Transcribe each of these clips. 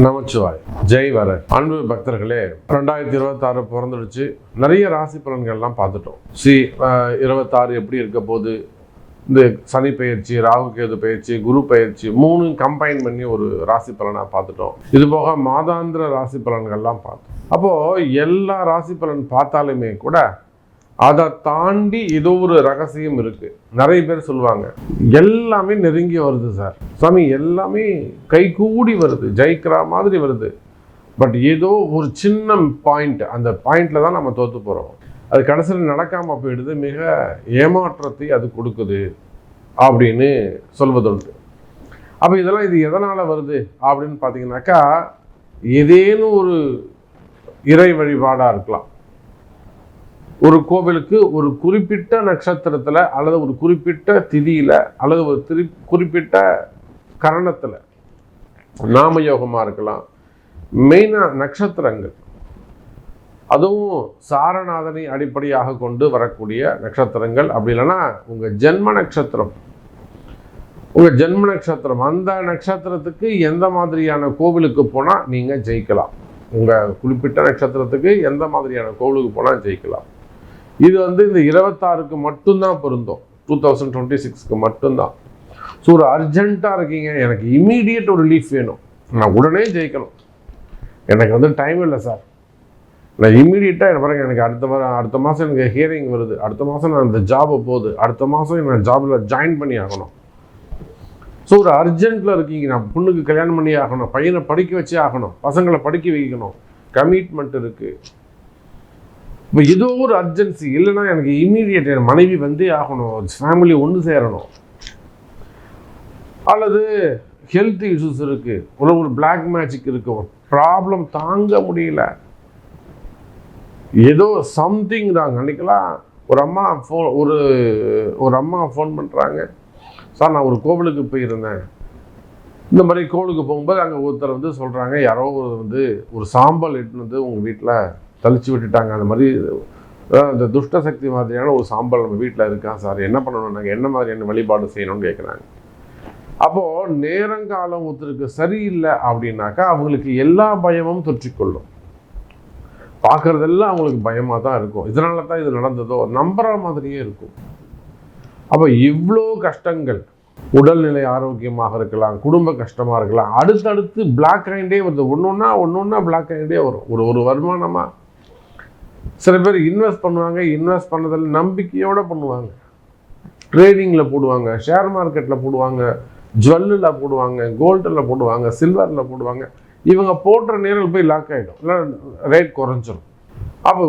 நமச்சிவாய். ஜெய் வர அன்பு பக்தர்களே, 2026 பிறந்துடுச்சு. நிறைய ராசி பலன்கள்லாம் பார்த்துட்டோம். 26 எப்படி இருக்க போது, இந்த சனி பயிற்சி, ராகு கேது பயிற்சி, குரு பயிற்சி 3 கம்பைன் பண்ணி ஒரு ராசி பலனாக பார்த்துட்டோம். இது போக மாதாந்திர ராசி பலன்கள்லாம் பார்த்தோம். அப்போது எல்லா ராசி பலன் பார்த்தாலுமே கூட அதை தாண்டி ஏதோ ஒரு ரகசியம் இருக்குது. நிறைய பேர் சொல்லுவாங்க, எல்லாமே நெருங்கி வருது சார் சாமி, எல்லாமே கைகூடி வருது, ஜெயிக்கிற மாதிரி வருது. பட் ஏதோ ஒரு சின்ன பாயிண்ட், அந்த பாயிண்டில் தான் நம்ம தோற்று போகிறோம். அது கடைசியில் நடக்காமல் போயிடுது, மிக ஏமாற்றத்தை அது கொடுக்குது அப்படின்னு சொல்வதுண்டு. அப்போ இதெல்லாம் இது எதனால் வருது அப்படின்னு பார்த்தீங்கன்னாக்கா, ஏதேனும் ஒரு இறை வழிபாடாக இருக்கலாம். ஒரு கோவிலுக்கு ஒரு குறிப்பிட்ட நட்சத்திரத்தில் அல்லது ஒரு குறிப்பிட்ட திதியில் அல்லது ஒரு குறிப்பிட்ட கரணத்தில் நாமயோகமாக இருக்கலாம். மெயினாக நட்சத்திரங்கள், அதுவும் சாரநாதனை அடிப்படையாக கொண்டு வரக்கூடிய நட்சத்திரங்கள். அப்படி இல்லைன்னா உங்கள் ஜென்ம நட்சத்திரம், அந்த நட்சத்திரத்துக்கு எந்த மாதிரியான கோவிலுக்கு போனால் நீங்கள் ஜெயிக்கலாம். உங்கள் குறிப்பிட்ட நட்சத்திரத்துக்கு எந்த மாதிரியான கோவிலுக்கு போனால் ஜெயிக்கலாம். இது இந்த 26க்கு மட்டும்தான் பொருந்தும், 2026க்கு மட்டும்தான். ஸோ ஒரு அர்ஜென்ட்டாக இருக்கீங்க, எனக்கு இம்மீடியட் ஒரு ரிலீஃப் வேணும், நான் உடனே ஜெயிக்கணும், எனக்கு டைம் இல்லை சார், நான் இம்மீடியட்டாக எனக்கு அடுத்த மாதம் எனக்கு ஹியரிங் வருது, அடுத்த மாதம் நான் இந்த ஜாபை போகுது, அடுத்த மாதம் நான் ஜாபில் ஜாயின் பண்ணி ஆகணும். ஸோ ஒரு அர்ஜென்ட்டில் இருக்கீங்க, நான் பொண்ணுக்கு கல்யாணம் பண்ணி ஆகணும், பையனை படிக்க வச்சே ஆகணும், பசங்களை படிக்க வைக்கணும், கமிட்மெண்ட் இருக்குது. இப்போ ஏதோ ஒரு அர்ஜென்சி, இல்லைன்னா எனக்கு இம்மீடியட் என் மனைவி வந்தே ஆகணும், ஃபேமிலி ஒன்று சேரணும், அல்லது ஹெல்த் இஷ்யூஸ் இருக்குது, ஒரு பிளாக் மேஜிக் இருக்குது, ப்ராப்ளம் தாங்க முடியல, ஏதோ சம்திங் தாங்க. அன்றைக்கெல்லாம் ஒரு அம்மா ஃபோன் பண்ணுறாங்க, சார் நான் ஒரு கோவிலுக்கு போயிருந்தேன், இந்த மாதிரி கோவிலுக்கு போகும்போது அங்கே ஒருத்தர் சொல்கிறாங்க, யாரோ ஒரு சாம்பல் எட்டுன்னு உங்கள் வீட்டில் தளிச்சு விட்டுட்டாங்க, அந்த மாதிரி அந்த துஷ்ட சக்தி மாதிரியான ஒரு சாம்பல் நம்ம வீட்டில் இருக்கான் சார், என்ன பண்ணணும், நாங்கள் என்ன மாதிரியான வழிபாடு செய்யணும்னு கேட்குறாங்க. அப்போது நேரங்காலம் ஒருத்தருக்கு சரியில்லை அப்படின்னாக்கா அவங்களுக்கு எல்லா பயமும் தொற்றிக்கொள்ளும், பார்க்குறதெல்லாம் அவங்களுக்கு பயமாக தான் இருக்கும். இதனால தான் இது நடந்ததோ நம்புகிற மாதிரியே இருக்கும். அப்போ இவ்வளோ கஷ்டங்கள், உடல்நிலை ஆரோக்கியமாக இருக்கலாம், குடும்ப கஷ்டமாக இருக்கலாம், அடுத்தடுத்து பிளாக் ஆகிட்டே வருது, ஒன்று பிளாக் ஆகிட்டே வரும். ஒரு வருமானமாக சில பேர் இன்வெஸ்ட் பண்ணுவாங்க, இன்வெஸ்ட் பண்ணதில் நம்பிக்கையோடு பண்ணுவாங்க, ட்ரேடிங்கில் போடுவாங்க, ஷேர் மார்க்கெட்டில் போடுவாங்க, ஜுவல்லில் போடுவாங்க, கோல்டில் போடுவாங்க, சில்வரில் போடுவாங்க. இவங்க போடுற நேரம் போய் லாக் ஆகிடும், இல்லை ரேட் குறைஞ்சிரும். அப்போ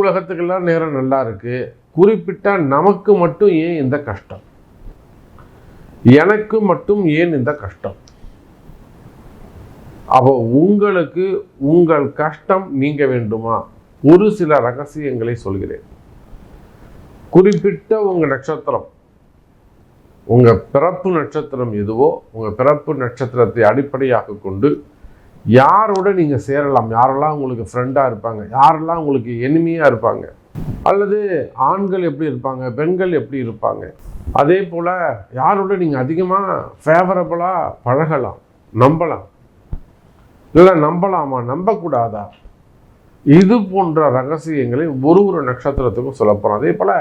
உலகத்துக்கெல்லாம் நேரம் நல்லா இருக்குது, குறிப்பிட்ட நமக்கு மட்டும் ஏன் இந்த கஷ்டம், எனக்கு மட்டும் ஏன் இந்த கஷ்டம்? அப்போ உங்களுக்கு உங்கள் கஷ்டம் நீங்க வேண்டுமா? ஒரு சில ரகசியங்களை சொல்கிறேன். குறிப்பிட்ட உங்க நட்சத்திரம், உங்க பிறப்பு நட்சத்திரம் எதுவோ, உங்க பிறப்பு நட்சத்திரத்தை அடிப்படையாக கொண்டு யாரோட நீங்க சேரலாம், யாரெல்லாம் உங்களுக்கு ஃப்ரெண்டா இருப்பாங்க, யாரெல்லாம் உங்களுக்கு எனிமியா இருப்பாங்க, அல்லது ஆண்கள் எப்படி இருப்பாங்க, பெண்கள் எப்படி இருப்பாங்க, அதே போல் யாரோட நீங்கள் அதிகமாக ஃபேவரபுளாக பழகலாம், நம்பலாம், இல்லை நம்பலாமா நம்பக்கூடாதா, இது போன்ற ரகசியங்களை ஒரு நட்சத்திரத்துக்கும் சொல்ல போகிறோம். அதே போல்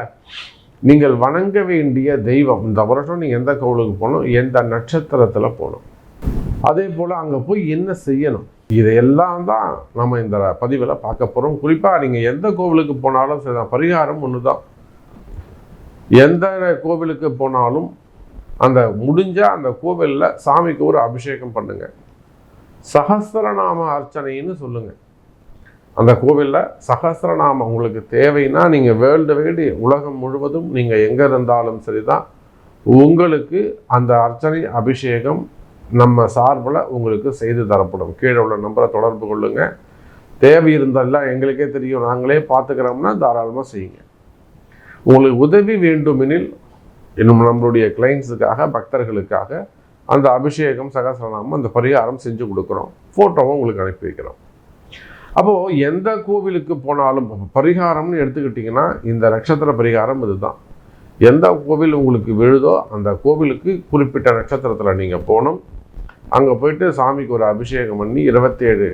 நீங்கள் வணங்க வேண்டிய தெய்வம், இந்த வருஷம் நீங்கள் எந்த கோவிலுக்கு போகணும், எந்த நட்சத்திரத்தில் போகணும், அதே போல் அங்கே போய் என்ன செய்யணும், இதையெல்லாம் தான் நம்ம இந்த பதிவில் பார்க்க போகிறோம். குறிப்பாக நீங்கள் எந்த கோவிலுக்கு போனாலும் சரி, பரிகாரம் ஒன்று தான். எந்த கோவிலுக்கு போனாலும் அந்த முடிஞ்சால் அந்த கோவிலில் சாமிக்கு ஒரு அபிஷேகம் பண்ணுங்க, சகஸ்ரநாம அர்ச்சனைன்னு சொல்லுங்கள். அந்த கோவிலில் சகஸ்ரநாமம் உங்களுக்கு தேவைன்னா நீங்கள் வேர்ல்டு வைடு உலகம் முழுவதும் நீங்கள் எங்கே இருந்தாலும் சரி தான், உங்களுக்கு அந்த அர்ச்சனை அபிஷேகம் நம்ம சார்பில் உங்களுக்கு செய்து தரப்படும். கீழே உள்ள நம்பரை தொடர்பு கொள்ளுங்க. தேவை இருந்தாலும் எங்களுக்கே தெரியும், நாங்களே பார்த்துக்கிறோம்னா தாராளமாக செய்யுங்க. உங்களுக்கு உதவி வேண்டுமெனில் இன்னும் நம்மளுடைய கிளைண்ட்ஸுக்காக, பக்தர்களுக்காக அந்த அபிஷேகம், சகஸ்ரநாமம், அந்த பரிகாரம் செஞ்சு கொடுக்குறோம், ஃபோட்டோவும் உங்களுக்கு அனுப்பி வைக்கிறோம். அப்போது எந்த கோவிலுக்கு போனாலும் பரிகாரம்னு எடுத்துக்கிட்டிங்கன்னா இந்த நட்சத்திர பரிகாரம் இதுதான். எந்த கோவில் உங்களுக்கு விழுதோ அந்த கோவிலுக்கு குறிப்பிட்ட நட்சத்திரத்தில் நீங்கள் போகணும். அங்கே போயிட்டு சாமிக்கு ஒரு அபிஷேகம் பண்ணி 27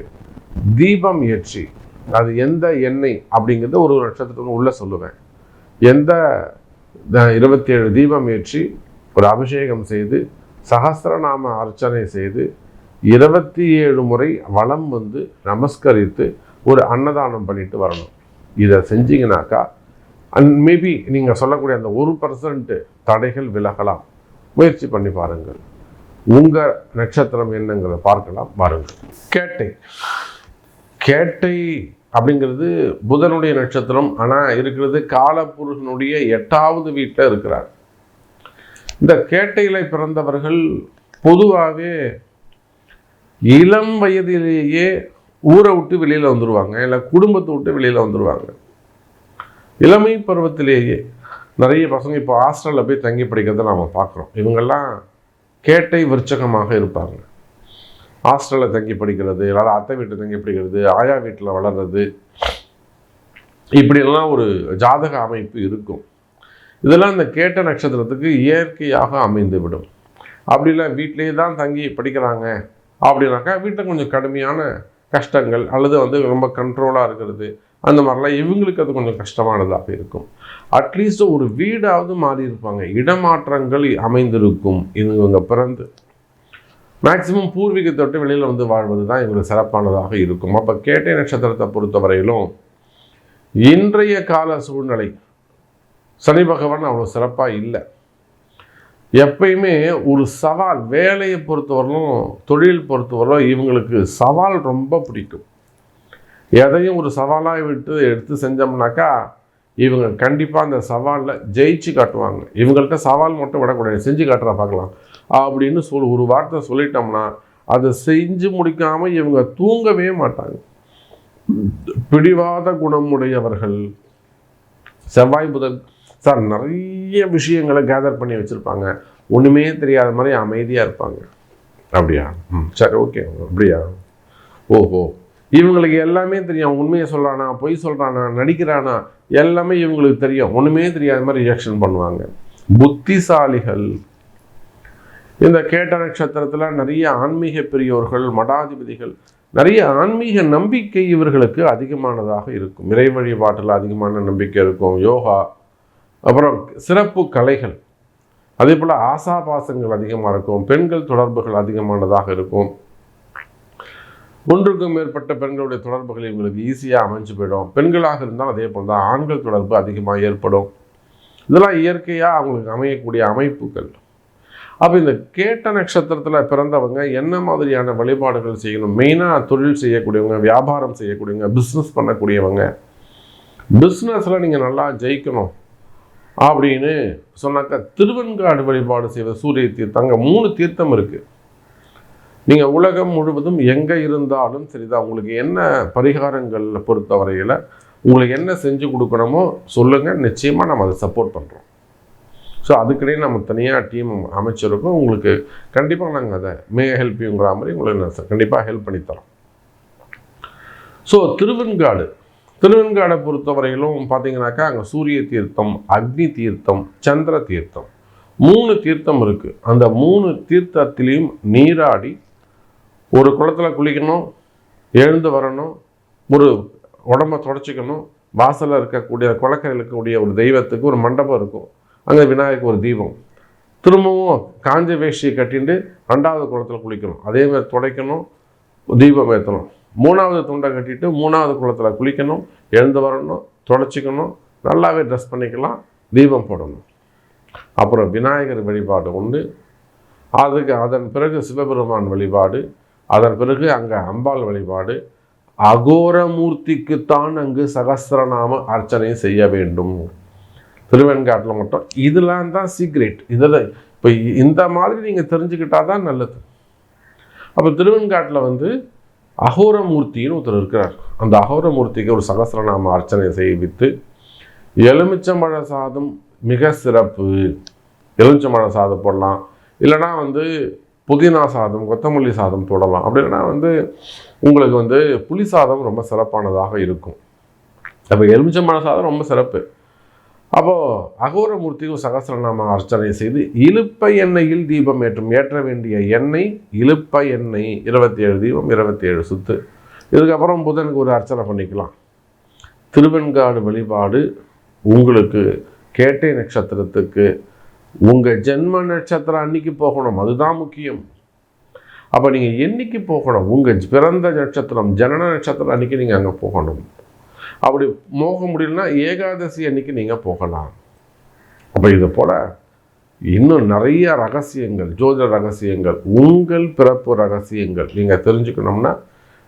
தீபம் ஏற்றி, அது எந்த எண்ணெய் அப்படிங்கிறது ஒரு நட்சத்திரத்துக்கு உள்ளே சொல்லுவேன், எந்த 27 தீபம் ஏற்றி ஒரு அபிஷேகம் செய்து சகஸ்ரநாம அர்ச்சனை செய்து 27 முறை வலம் வந்து நமஸ்கரித்து ஒரு அன்னதானம் பண்ணிட்டு வரணும். இதை செஞ்சீங்கன்னாக்கா மேபி நீங்கள் சொல்லக்கூடிய அந்த 1% தடைகள் விலகலாம். முயற்சி பண்ணி பாருங்கள். உங்கள் நட்சத்திரம் என்னங்கிறத பார்க்கலாம் பாருங்கள். கேட்டை. கேட்டை அப்படிங்கிறது புதனுடைய நட்சத்திரம். ஆனால் இருக்கிறது காலபுருஷனுடைய 8வது வீட்டில் இருக்கிறார். இந்த கேட்டையில் பிறந்தவர்கள் பொதுவாகவே இளம் வயதிலேயே ஊரை விட்டு வெளியில் வந்துடுவாங்க, இல்லை குடும்பத்தை விட்டு வெளியில் வந்துடுவாங்க. இளமை பருவத்திலேயே நிறைய பசங்க இப்போ ஹாஸ்டலில் போய் தங்கி படிக்கிறத நாம் பார்க்குறோம். இவங்கெல்லாம் கேட்டை விருச்சகமாக இருப்பாங்க. ஹாஸ்டலில் தங்கி படிக்கிறது, எல்லாரும் அத்தை வீட்டில் தங்கி படிக்கிறது, ஆயா வீட்டில் வளர்றது, இப்படியெல்லாம் ஒரு ஜாதக அமைப்பு இருக்கும். இதெல்லாம் இந்த கேட்ட நட்சத்திரத்துக்கு இயற்கையாக அமைந்து விடும். அப்படிலாம் வீட்டிலேயே தான் தங்கி படிக்கிறாங்க அப்படின்னாக்கா வீட்டில் கொஞ்சம் கடுமையான கஷ்டங்கள் அல்லது வந்து ரொம்ப கண்ட்ரோலாக இருக்கிறது, அந்த மாதிரிலாம் இவங்களுக்கு அது கொஞ்சம் கஷ்டமானதாக இருக்கும். அட்லீஸ்ட் ஒரு வீடாவது மாறி இருப்பாங்க, இடமாற்றங்கள் அமைந்திருக்கும். இவங்க பிறந்து மேக்சிமம் பூர்வீகத்தை விட்டு வெளியில் வந்து வாழ்வது தான் இவங்களுக்கு சிறப்பானதாக இருக்கும். அப்போ கேட்டை நட்சத்திரத்தை பொறுத்தவரையிலும் இன்றைய கால சூழ்நிலை சனி பகவான் அவ்வளோ சிறப்பாக இல்லை. எப்பயுமே ஒரு சவால், வேலையை பொறுத்தவரையிலும் தொழில் பொறுத்தவரையிலும் இவங்களுக்கு சவால் ரொம்ப பிடிக்கும். எதையும் ஒரு சவாலாக எடுத்து செஞ்சோம்னாக்கா இவங்க கண்டிப்பாக அந்த சவாலில் ஜெயிச்சு காட்டுவாங்க. இவங்கள்ட்ட சவால் மட்டும் விடக்கூடாது, செஞ்சு காட்டுறா பார்க்கலாம் அப்படின்னு ஒரு வார்த்தை சொல்லிட்டோம்னா அதை செஞ்சு முடிக்காமல் இவங்க தூங்கவே மாட்டாங்க. பிடிவாத குணமுடையவர்கள். செவ்வாய் புதன் சார் நிறைய விஷயங்களை கேதர் பண்ணி வச்சுருப்பாங்க, ஒன்றுமே தெரியாத மாதிரி அமைதியாக இருப்பாங்க. அப்படியா? சரி, ஓகே. அப்படியா? ஓஹோ, இவங்களுக்கு எல்லாமே தெரியும். உண்மையை சொல்கிறானா, பொய் சொல்கிறானா, நடிக்கிறானா, எல்லாமே இவங்களுக்கு தெரியும். ஒன்றுமே தெரியாத மாதிரி ரியாக்ஷன் பண்ணுவாங்க. புத்திசாலிகள். இந்த கேட்ட நட்சத்திரத்தில் நிறைய ஆன்மீக பெரியோர்கள், மடாதிபதிகள், நிறைய ஆன்மீக நம்பிக்கை இவர்களுக்கு அதிகமானதாக இருக்கும். இறை வழிபாட்டில் அதிகமான நம்பிக்கை இருக்கும். யோகா, அப்புறம் சிறப்பு கலைகள், அதே போல் ஆசாபாசங்கள் அதிகமாக இருக்கும். பெண்கள் தொடர்புகள் அதிகமானதாக இருக்கும். ஒன்றுக்கும் மேற்பட்ட பெண்களுடைய தொடர்புகள் இவங்களுக்கு ஈஸியாக அமைஞ்சு போயிடும். பெண்களாக இருந்தால் அதே போல் தான் ஆண்கள் தொடர்பு அதிகமாக ஏற்படும். இதெல்லாம் இயற்கையாக அவங்களுக்கு அமையக்கூடிய அமைப்புகள். அப்போ இந்த கேட்ட நட்சத்திரத்தில் பிறந்தவங்க என்ன மாதிரியான வழிபாடுகள் செய்யணும்? மெயினாக தொழில் செய்யக்கூடியவங்க, வியாபாரம் செய்யக்கூடியவங்க, பிஸ்னஸ் பண்ணக்கூடியவங்க, பிஸ்னஸில் நீங்கள் நல்லா ஜெயிக்கணும் அப்படின்னு சொன்னாக்கா திருவெண்காடு வழிபாடு செய்வது. சூரிய தீர்த்தம், அங்கே 3 தீர்த்தம் இருக்குது. நீங்கள் உலகம் முழுவதும் எங்கே இருந்தாலும் சரிதான், உங்களுக்கு என்ன பரிகாரங்கள் பொறுத்தவரையில் உங்களுக்கு என்ன செஞ்சு கொடுக்கணுமோ சொல்லுங்கள், நிச்சயமாக நம்ம அதை சப்போர்ட் பண்ணுறோம். ஸோ அதுக்கிடையே நம்ம தனியாக டீம் அமைச்சிருக்கோம். உங்களுக்கு கண்டிப்பாக நாங்கள் அதை ஹெல்ப் யூங்கிற மாதிரி உங்களுக்கு கண்டிப்பாக ஹெல்ப் பண்ணித்தரோம். ஸோ திருவெண்காடை பொறுத்தவரையிலும் பார்த்தீங்கன்னாக்கா அங்கே சூரிய தீர்த்தம், அக்னி தீர்த்தம், சந்திர தீர்த்தம், 3 தீர்த்தம் இருக்குது. அந்த 3 தீர்த்தத்திலையும் நீராடி ஒரு குளத்தில் குளிக்கணும், எழுந்து வரணும், ஒரு உடம்பை தொடச்சிக்கணும். வாசலில் இருக்கக்கூடிய குளக்கரையில் இருக்கக்கூடிய ஒரு தெய்வத்துக்கு ஒரு மண்டபம் இருக்கும், அங்கே விநாயகருக்கு ஒரு தீபம். திரும்பவும் காஞ்ச வேஷ்டியை கட்டிட்டு 2வது குளத்தில் குளிக்கணும், அதே மாதிரி துடைக்கணும், தீபம் ஏற்றணும். 3வது துண்டை கட்டிட்டு 3வது குளத்தில் குளிக்கணும், எழுந்து வரணும், தொடச்சிக்கணும், நல்லாவே ட்ரெஸ் பண்ணிக்கலாம், தீபம் போடணும். அப்புறம் விநாயகர் வழிபாடு உண்டு. அதன் பிறகு சிவபெருமான் வழிபாடு, அதன் பிறகு அங்கே அம்பாள் வழிபாடு. அகோரமூர்த்திக்குத்தான் அங்கு சகஸ்ரநாம அர்ச்சனை செய்ய வேண்டும் திருவெண்காட்டில் மட்டும். இதெல்லாம் தான் சீக்ரெட். இதில் இப்போ இந்த மாதிரி நீங்கள் தெரிஞ்சுக்கிட்டா தான் நல்லது. அப்போ திருவெண்காட்டில் வந்து அகோரமூர்த்தின்னு ஒருத்தர் இருக்கிறார். அந்த அகோரமூர்த்திக்கு ஒரு சகஸ்ரநாம அர்ச்சனை செய்வித்து எலுமிச்சம்பழ சாதம் மிக சிறப்பு. எலுமிச்சம்பழ சாதம் போடலாம், இல்லைனா வந்து புதினா சாதம், கொத்தமல்லி சாதம் போடலாம். அப்படின்னா வந்து உங்களுக்கு வந்து புளி சாதம் ரொம்ப சிறப்பானதாக இருக்கும். அப்போ எலுமிச்சம்பழ சாதம் ரொம்ப சிறப்பு. அப்போது அகோரமூர்த்திக்கு சகஸ்ரநாம அர்ச்சனை செய்து இலுப்பை எண்ணெயில் தீபம் ஏற்ற வேண்டிய எண்ணெய் இலுப்பை எண்ணெய் 27 தீபம் 27 சுத்து. இதுக்கப்புறம் புதனுக்கு ஒரு அர்ச்சனை பண்ணிக்கலாம். திருவெண்காடு வழிபாடு உங்களுக்கு கேட்டை நட்சத்திரத்துக்கு உங்கள் ஜென்ம நட்சத்திரம் அன்னைக்கு போகணும், அதுதான் முக்கியம். அப்போ நீங்கள் என்னைக்கு போகணும், உங்கள் பிறந்த நட்சத்திரம் ஜனன நட்சத்திரம் அன்றைக்கி நீங்கள் அங்கே போகணும். அப்படி போக முடியலன்னா ஏகாதசி அன்னைக்கு நீங்கள் போகலாம். அப்போ இதை போல் இன்னும் நிறைய ரகசியங்கள், ஜோதிட ரகசியங்கள், உங்கள் பிறப்பு ரகசியங்கள் நீங்கள் தெரிஞ்சுக்கணும்னா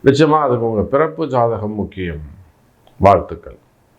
நிச்சயமாக அதுக்கு உங்கள் பிறப்பு ஜாதகம் முக்கியம். வாழ்த்துக்கள்.